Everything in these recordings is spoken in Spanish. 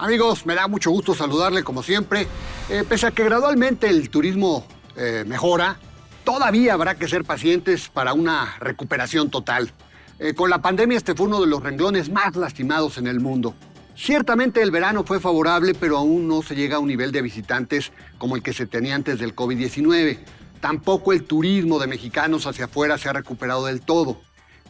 Amigos, me da mucho gusto saludarle como siempre. Pese a que gradualmente el turismo mejora, todavía habrá que ser pacientes para una recuperación total. Con la pandemia este fue uno de los renglones más lastimados en el mundo. Ciertamente el verano fue favorable, pero aún no se llega a un nivel de visitantes como el que se tenía antes del COVID-19. Tampoco el turismo de mexicanos hacia afuera se ha recuperado del todo.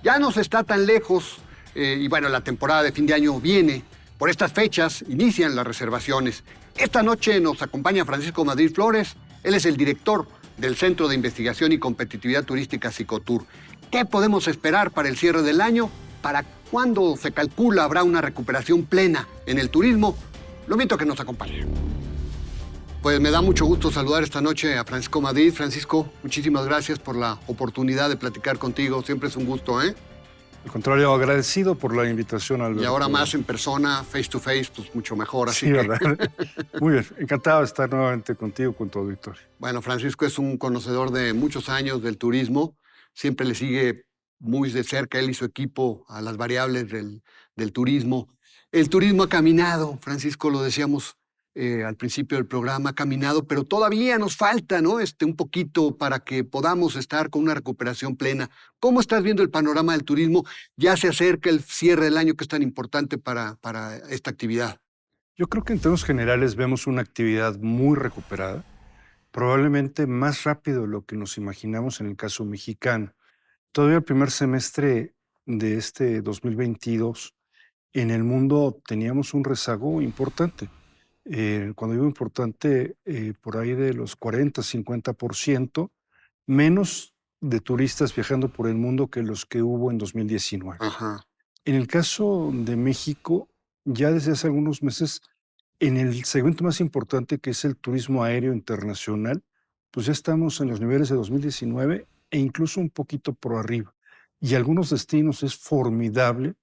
Ya no se está tan lejos y bueno, la temporada de fin de año viene. Por estas fechas inician las reservaciones. Esta noche nos acompaña Francisco Madrid Flores. Él es el director del Centro de Investigación y Competitividad Turística Cicotur. ¿Qué podemos esperar para el cierre del año? ¿Para cuándo se calcula habrá una recuperación plena en el turismo? Lo invito a que nos acompañe. Pues me da mucho gusto saludar esta noche a Francisco Madrid. Francisco, muchísimas gracias por la oportunidad de platicar contigo. Siempre es un gusto, ¿eh? Al contrario, agradecido por la invitación, Alberto. Y ahora más en persona, face to face, pues mucho mejor. Así sí, que... ¿verdad? Muy bien, encantado de estar nuevamente contigo, con tu auditorio. Bueno, Francisco es un conocedor de muchos años del turismo, siempre le sigue muy de cerca él y su equipo a las variables del turismo. El turismo ha caminado, Francisco, lo decíamos al principio del programa, ha caminado, pero todavía nos falta, ¿no? Un poquito para que podamos estar con una recuperación plena. ¿Cómo estás viendo el panorama del turismo? Ya se acerca el cierre del año que es tan importante para esta actividad. Yo creo que en términos generales vemos una actividad muy recuperada, probablemente más rápido de lo que nos imaginamos en el caso mexicano. Todavía el primer semestre de este 2022, en el mundo teníamos un rezago importante. Cuando digo importante, por ahí de los 40-50%, menos de turistas viajando por el mundo que los que hubo en 2019. Ajá. En el caso de México, ya desde hace algunos meses, en el segmento más importante, que es el turismo aéreo internacional, pues ya estamos en los niveles de 2019 e incluso un poquito por arriba. Y algunos destinos es formidable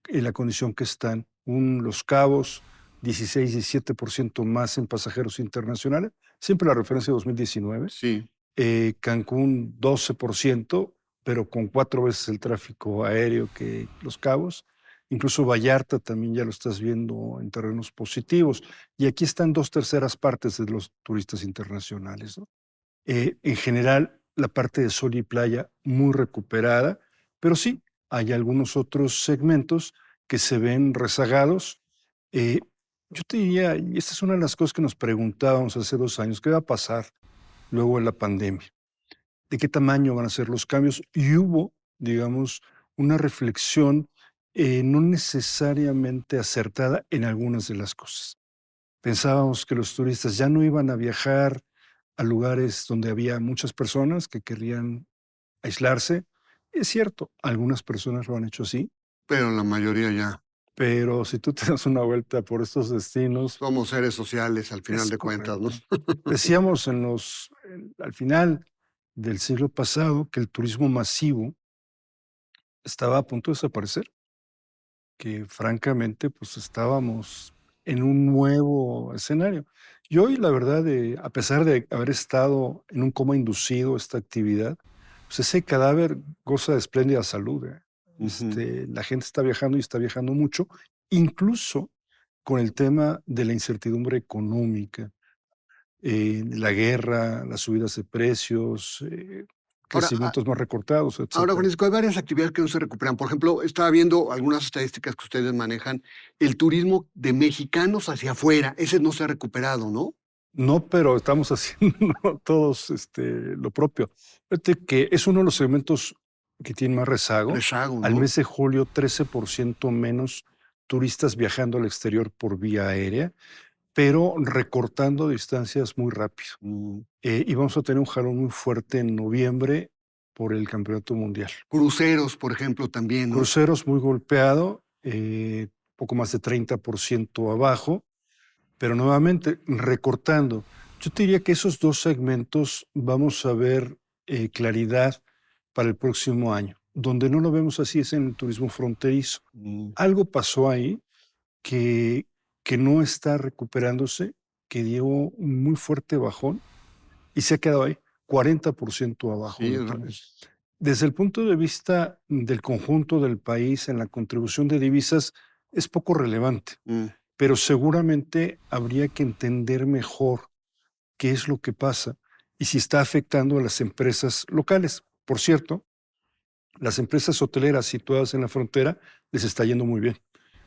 en la condición que están. Los Cabos, 16-17% más en pasajeros internacionales, siempre la referencia de 2019. Sí. Cancún, 12%, pero con 4 veces el tráfico aéreo que Los Cabos. Incluso Vallarta también ya lo estás viendo en terrenos positivos. Y aquí están 2/3 partes de los turistas internacionales, ¿no? En general, la parte de sol y playa muy recuperada, pero sí, hay algunos otros segmentos que se ven rezagados. Yo te diría, y esta es una de las cosas que nos preguntábamos hace 2 años, ¿qué va a pasar luego de la pandemia? ¿De qué tamaño van a ser los cambios? Y hubo, digamos, una reflexión no necesariamente acertada en algunas de las cosas. Pensábamos que los turistas ya no iban a viajar a lugares donde había muchas personas que querían aislarse. Es cierto, algunas personas lo han hecho así, Pero la mayoría ya. pero si tú te das una vuelta por estos destinos, Somos seres sociales al final es de cuentas, ¿no? correcto. Decíamos al final del siglo pasado que el turismo masivo estaba a punto de desaparecer, que francamente pues estábamos en un nuevo escenario. Y hoy la verdad, a pesar de haber estado en un coma inducido esta actividad, pues ese cadáver goza de espléndida salud. La gente está viajando y está viajando mucho, incluso con el tema de la incertidumbre económica, la guerra, las subidas de precios, Ahora, crecimientos más recortados, ahora, etcétera. Francisco, hay varias actividades que no se recuperan. Por ejemplo, estaba viendo algunas estadísticas que ustedes manejan. El turismo de mexicanos hacia afuera, ese no se ha recuperado, ¿no? No, pero estamos haciendo todos lo propio. Fíjate que es uno de los segmentos que tiene más rezago. Rezago, Al ¿no? mes de julio, 13% menos turistas viajando al exterior por vía aérea, pero recortando distancias muy rápido. Y vamos a tener un jalón muy fuerte en noviembre por el Campeonato Mundial. Cruceros, por ejemplo, también, ¿no? Cruceros muy golpeado, poco más de 30% abajo, pero nuevamente recortando. Yo te diría que esos 2 segmentos vamos a ver claridad para el próximo año. Donde no lo vemos así es en el turismo fronterizo. Algo pasó ahí que, que no está recuperándose, que dio un muy fuerte bajón y se ha quedado ahí, 40% abajo. Sí, Desde el punto de vista del conjunto del país en la contribución de divisas es poco relevante. pero seguramente habría que entender mejor qué es lo que pasa y si está afectando a las empresas locales. Por cierto, las empresas hoteleras situadas en la frontera les está yendo muy bien.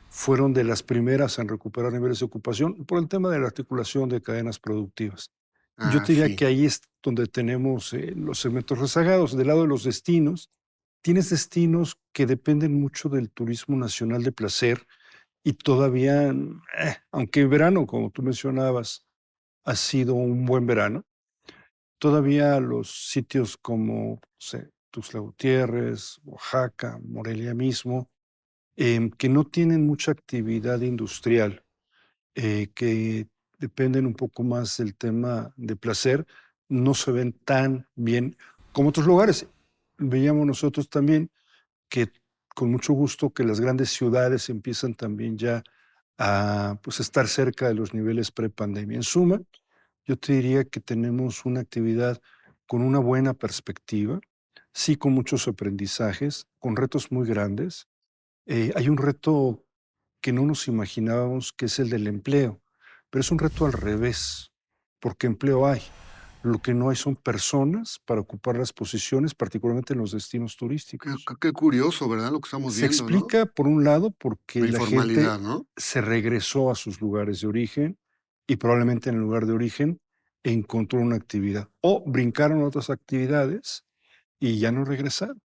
Fueron de las primeras en recuperar niveles de ocupación por el tema de la articulación de cadenas productivas. Yo Ah, te diría sí. que ahí es donde tenemos los segmentos rezagados. Del lado de los destinos, tienes destinos que dependen mucho del turismo nacional de placer y todavía, aunque en verano, como tú mencionabas, ha sido un buen verano, todavía los sitios como, no sé, Tuxtla Gutiérrez, Oaxaca, Morelia mismo, que no tienen mucha actividad industrial, que dependen un poco más del tema de placer, no se ven tan bien como otros lugares. Veíamos nosotros también que con mucho gusto que las grandes ciudades empiezan también ya a pues, estar cerca de los niveles prepandemia. En suma, yo te diría que tenemos una actividad con una buena perspectiva, sí con muchos aprendizajes, con retos muy grandes. Hay un reto que no nos imaginábamos, que es el del empleo, pero es un reto al revés, porque empleo hay. Lo que no hay son personas para ocupar las posiciones, particularmente en los destinos Qué, turísticos. qué curioso, ¿verdad? Lo que estamos Se viendo, ¿no? explica, por un lado, La porque la gente informalidad, ¿no? se regresó a sus lugares de origen y probablemente en el lugar de origen encontró una actividad o brincaron a otras actividades y ya no regresaron.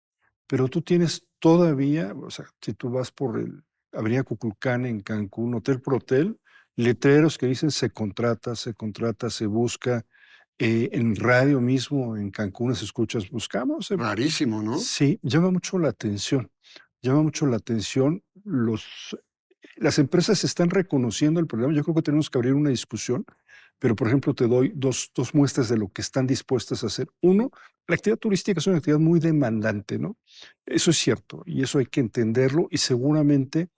Pero tú tienes todavía, o sea, si tú vas por el Avenida Cuculcán en Cancún, hotel por hotel, letreros que dicen se contrata, se busca. En radio mismo, en Cancún, se escuchas, buscamos. Rarísimo, ¿no? Sí, llama mucho la atención. Llama mucho la atención. Las empresas están reconociendo el problema. Yo creo que tenemos que abrir una discusión, pero por ejemplo te doy dos muestras de lo que están dispuestas a hacer. Uno, la actividad turística es una actividad muy demandante, ¿no? Eso es cierto y eso hay que entenderlo y seguramente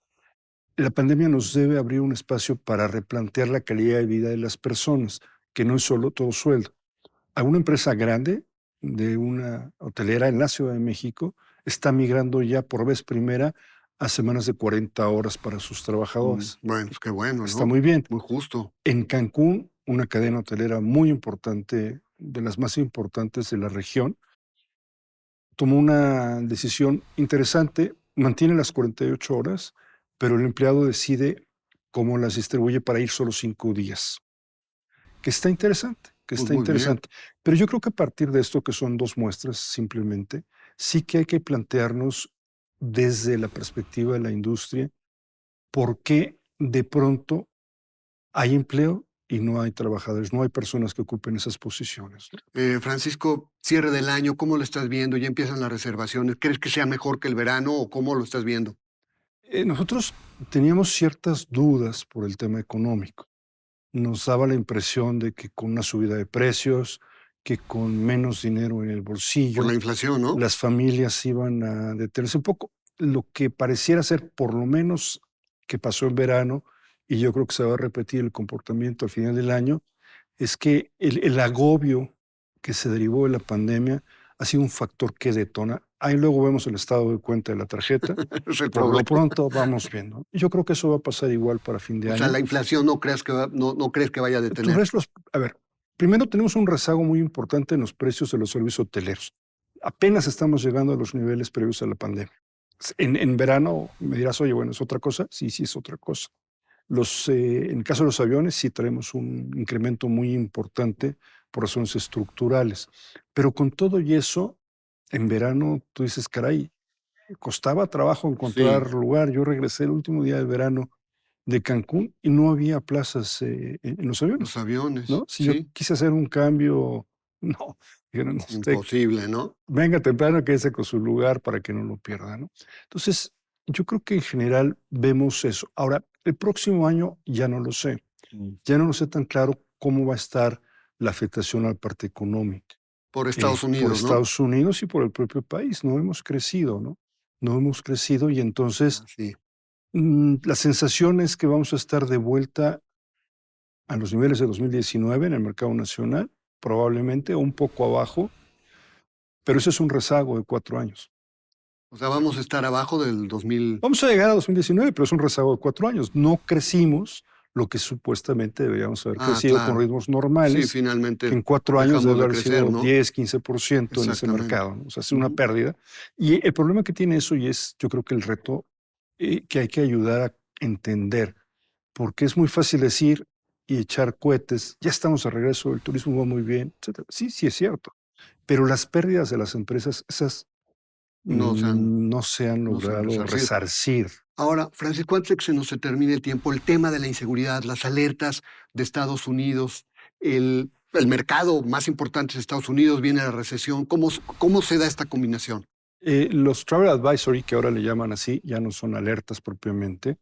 la pandemia nos debe abrir un espacio para replantear la calidad de vida de las personas, que no es solo todo sueldo. A una empresa grande de una hotelera en la Ciudad de México está migrando ya por vez primera a semanas de 40 horas para sus trabajadores. Bueno, pues qué bueno, Está ¿no? muy bien. Muy justo. En Cancún, una cadena hotelera muy importante, de las más importantes de la región, tomó una decisión interesante, mantiene las 48 horas, pero el empleado decide cómo las distribuye para ir solo 5 días, que está interesante, que Pues está muy bien. interesante. Pero yo creo que a partir de esto, que son dos muestras simplemente, sí que hay que plantearnos desde la perspectiva de la industria por qué de pronto hay empleo y no hay trabajadores, no hay personas que ocupen esas posiciones, ¿no? Francisco, cierre del año, ¿cómo lo estás viendo? Ya empiezan las reservaciones. ¿Crees que sea mejor que el verano o cómo lo estás viendo? Nosotros teníamos ciertas dudas por el tema económico. Nos daba la impresión de que con una subida de precios, que con menos dinero en el Por la bolsillo, inflación, ¿no? las familias iban a detenerse un poco. Lo que pareciera ser, por lo menos que pasó en verano, y yo creo que se va a repetir el comportamiento al final del año, es que el agobio que se derivó de la pandemia ha sido un factor que detona. Ahí luego vemos el estado de cuenta de la tarjeta. Es el Por lo problema. pronto vamos viendo. Yo creo que eso va a pasar igual para fin de O sea, año. la inflación no crees que no crees que vaya a Tú detener. ves a ver, primero tenemos un rezago muy importante en los precios de los servicios hoteleros. Apenas estamos llegando a los niveles previos a la pandemia. En verano me dirás, oye, bueno, ¿es otra cosa? Sí, sí, es otra cosa. En el caso de los aviones, sí traemos un incremento muy importante por razones estructurales. Pero con todo y eso, en verano tú dices, caray, costaba trabajo Sí, encontrar lugar. Yo regresé el último día de verano de Cancún y no había plazas en los los aviones, aviones, ¿no? Si yo sí. quise hacer un cambio, no, dijeron, usted Imposible, ¿no? venga temprano, quédese con su lugar para que no lo pierda, ¿no? Entonces, yo creo que en general vemos eso. Ahora, el próximo año ya no lo sé. Ya no lo sé tan claro cómo va a estar la afectación a la parte económica Por Estados por Unidos, ¿no? Estados Unidos y por el propio país. No hemos crecido, ¿no? No hemos crecido y entonces Ah, sí. la sensación es que vamos a estar de vuelta a los niveles de 2019 en el mercado nacional, probablemente, o un poco abajo, pero ese es un rezago de 4 años. O sea, vamos a estar abajo del 2000. Vamos a llegar a 2019, pero es un rezago de 4 años. No crecimos lo que supuestamente deberíamos haber crecido con ritmos Sí, normales, finalmente que en 4 años dejamos debe de haber crecer, sido ¿no? 10, 15% en ese Exactamente. mercado, ¿no? O sea, es una pérdida. Y el problema que tiene eso, y es yo creo que el reto que hay que ayudar a entender, porque es muy fácil decir y echar cohetes, ya estamos de regreso, el turismo va muy bien, etcétera. Sí, sí es cierto, pero las pérdidas de las empresas, esas No se han, no se han no se han logrado resarcido. resarcir. Ahora, Francisco, antes de que se nos termine el tiempo, el tema de la inseguridad, las alertas de Estados Unidos, el mercado más importante de Estados Unidos, viene la recesión. ¿Cómo se da esta combinación? Los Travel Advisory, que ahora le llaman así, ya no son alertas propiamente.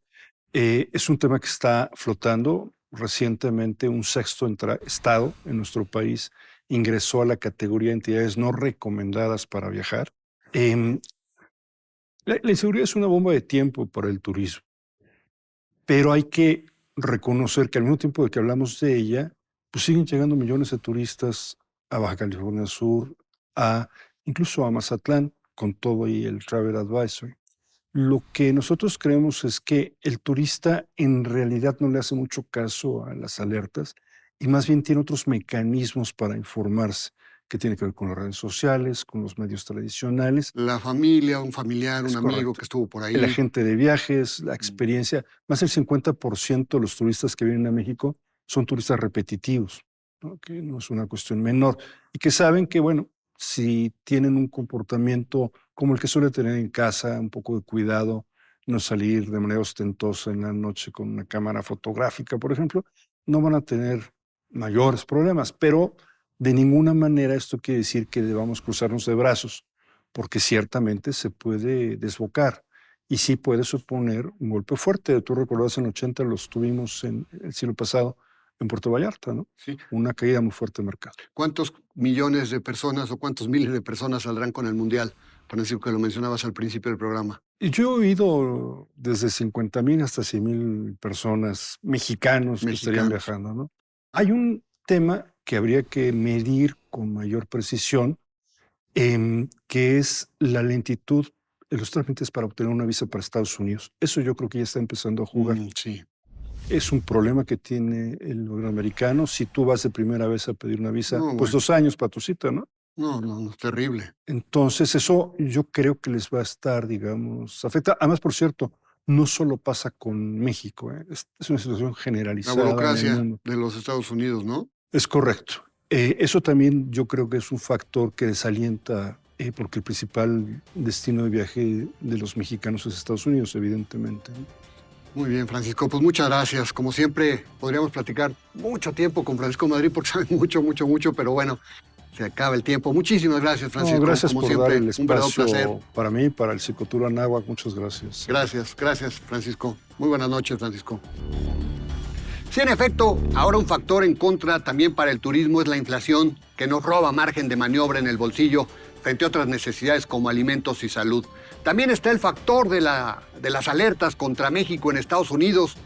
Es un tema que está flotando. Recientemente, un sexto estado en nuestro país ingresó a la categoría de entidades no recomendadas para viajar. Em, la inseguridad es una bomba de tiempo para el turismo, pero hay que reconocer que al mismo tiempo de que hablamos de ella, pues siguen llegando millones de turistas a Baja California Sur, incluso a Mazatlán, con todo y el Travel Advisory. Lo que nosotros creemos es que el turista en realidad no le hace mucho caso a las alertas y más bien tiene otros mecanismos para informarse, que tiene que ver con las redes sociales, con los medios tradicionales. La familia, un familiar, un Es amigo correcto. que estuvo por El ahí. agente de viajes, la experiencia, más del 50% de los turistas que vienen a México son turistas repetitivos, ¿no? Que no es una cuestión menor y que saben que, bueno, si tienen un comportamiento como el que suele tener en casa, un poco de cuidado, no salir de manera ostentosa en la noche con una cámara fotográfica, por ejemplo, no van a tener mayores problemas, pero de ninguna manera esto quiere decir que debamos cruzarnos de brazos, porque ciertamente se puede desbocar y sí puede suponer un golpe fuerte. Tú recordás en 80 los tuvimos en el siglo pasado en Puerto Vallarta, ¿no? Sí. Una caída muy fuerte de mercado. ¿Cuántos millones de personas o cuántos miles de personas saldrán con el Mundial? Francisco, que lo mencionabas al principio del programa. Y yo he oído desde 50,000 hasta 100,000 personas mexicanos que estarían viajando, ¿no? Hay un tema que habría que medir con mayor precisión, que es la lentitud de los trámites para obtener una visa para Estados Unidos. Eso yo creo que ya está empezando a jugar. Sí. Es un problema que tiene el gobierno americano. Si tú vas de primera vez a pedir una visa, No, pues bueno. 2 años para tu cita, ¿no? No, es terrible. Entonces, eso yo creo que les va a estar, digamos, afecta. Además, por cierto, no solo pasa con México, ¿eh? Es una situación La generalizada en el burocracia mundo. de los Estados Unidos, ¿no? Es correcto. Eso también yo creo que es un factor que desalienta, porque el principal destino de viaje de los mexicanos es Estados Unidos, evidentemente, ¿no? Muy bien, Francisco, pues muchas gracias. Como siempre, podríamos platicar mucho tiempo con Francisco Madrid porque sabe mucho, pero bueno, se acaba el tiempo. Muchísimas gracias, Francisco. No, gracias como por siempre, dar el un verdadero placer. espacio para mí, para el Psicotour Anáhuac. Muchas gracias. Gracias, Francisco. Muy buenas noches, Francisco. Sí, en efecto, ahora un factor en contra también para el turismo es la inflación, que nos roba margen de maniobra en el bolsillo frente a otras necesidades como alimentos y salud. También está el factor de las alertas contra México en Estados Unidos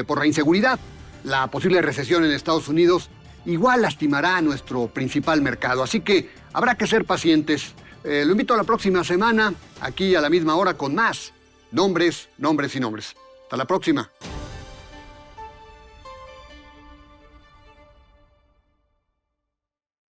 por la inseguridad. La posible recesión en Estados Unidos igual lastimará a nuestro principal mercado. Así que habrá que ser pacientes. Lo invito a la próxima semana, aquí a la misma hora, con más nombres y nombres. Hasta la próxima.